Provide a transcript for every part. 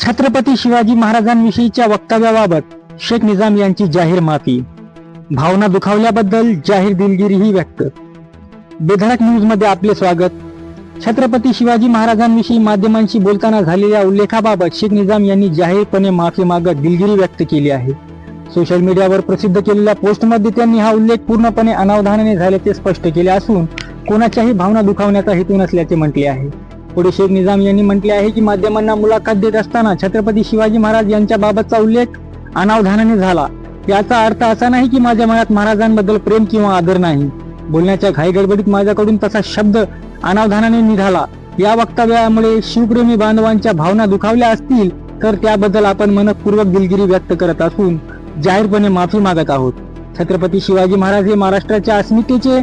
छत्रपती शिवाजी महाराजांविषयीच्या वक्तव्याबाबत शेख निजाम यांची जाहीर माफी. भावना दुखावल्याबद्दल जाहीर दिलगिरी ही व्यक्त. बेधडक न्यूज मध्ये आपले स्वागत. छत्रपती शिवाजी महाराजांविषयी माध्यमांशी बोलताना झालेल्या उल्लेखाबाबत शेख निजाम यांनी जाहीरपणे माफी मागत दिलगिरी व्यक्त केली आहे. सोशल मीडियावर प्रसिद्ध केलेल्या पोस्टमध्ये त्यांनी हा उल्लेख पूर्णपणे अनावधानाने झाल्याचे स्पष्ट केले असून कोणाच्याही भावना दुखावण्याचा हेतू नसल्याचे म्हटले आहे. पुढे शेख निजाम यांनी म्हटले आहे की माध्यमांना मुलाखत देत असताना छत्रपती शिवाजी महाराज यांच्या बाबतचा उल्लेख अनावधानाने झाला. याचा अर्थ असा नाही की माझ्या मनात महाराजांबद्दल प्रेम किंवा आदर नाही. बोलण्याच्या घाईगडबडीत माझ्याकडून तसा शब्द अनावधानाने निघाला. या वक्तव्यामुळे शिवप्रेमी बांधवांच्या भावना दुखावल्या असतील तर त्याबद्दल आपण मनपूर्वक दिलगिरी व्यक्त करत असून जाहीरपणे माफी मागत आहोत. छत्रपती शिवाजी महाराज हे महाराष्ट्राच्या अस्मितेचे,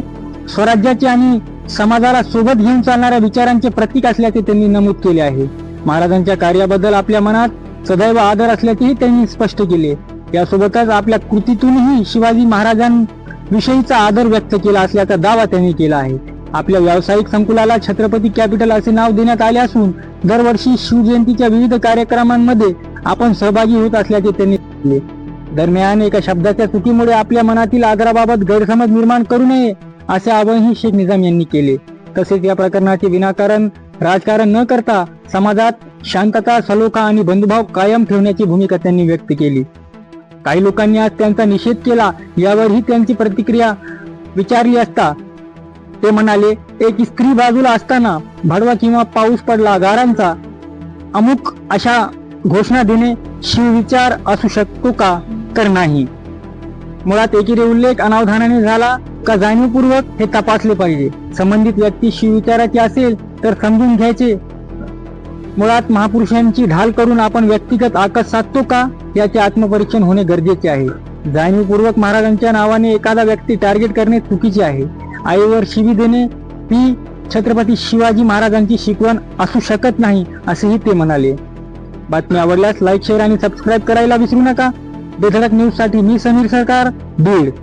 स्वराज्याचे आणि समाजाला सोबत घेऊन चालणाऱ्या विचारांचे प्रतीक असल्याचे त्यांनी नमूद केले आहे. महाराजांच्या कार्याबद्दल आपल्या मनात सदैव आदर असल्याचेही त्यांनी स्पष्ट केले. यासोबतच आपल्या कृतीतूनही शिवाजी महाराजांविषयीचा आदर व्यक्त केला असल्याचा दावा त्यांनी केला आहे. आपल्या व्यावसायिक संकुलाला छत्रपती कॅपिटल असे नाव देण्यात आले असून दरवर्षी शिवजयंतीच्या विविध कार्यक्रमांमध्ये आपण सहभागी होत असल्याचे त्यांनी सांगितले. दरम्यान एका शब्दाच्या चुकीमुळे आपल्या मनातील आदराबाबत गैरसमज निर्माण करू नये असे आवाहनही शेख निजाम यांनी केले. तसेच या प्रकरणाचे विनाकारण राजकारण न करता समाजात शांतता, सलोखा आणि बंधुभाव कायम ठेवण्याची भूमिका त्यांनी व्यक्त केली. काही लोकांनी आज त्यांचा निषेध केला. यावरही त्यांची प्रतिक्रिया विचारली असता ते म्हणाले, एक स्त्री बाजूला असताना भडवा किंवा पाऊस पडला गारांचा अमुक अशा घोषणा देणे शिवविचार असू शकतो का? तर नाही. मुळात एकेरी उल्लेख अनावधानाने झाला का जाणीवपूर्वक हे तपासले पाहिजे. संबंधित व्यक्ती शिवविचाराची असेल तर समजून घ्यायचे. मुळात महापुरुषांची ढाल करून आपण व्यक्तिगत आकस साधतो का याचे आत्मपरीक्षण होणे गरजेचे आहे. जाणीवपूर्वक महाराजांच्या नावाने एखादा व्यक्ती टार्गेट करणे चुकीचे आहे. आईवर शिवी देणे ही छत्रपती शिवाजी महाराजांची शिकवण असू शकत नाही असेही ते म्हणाले. बातमी आवडल्यास लाईक, शेअर आणि सबस्क्राईब करायला विसरू नका. बेधडक न्यूज साठी मी समीर सरकार, बीड.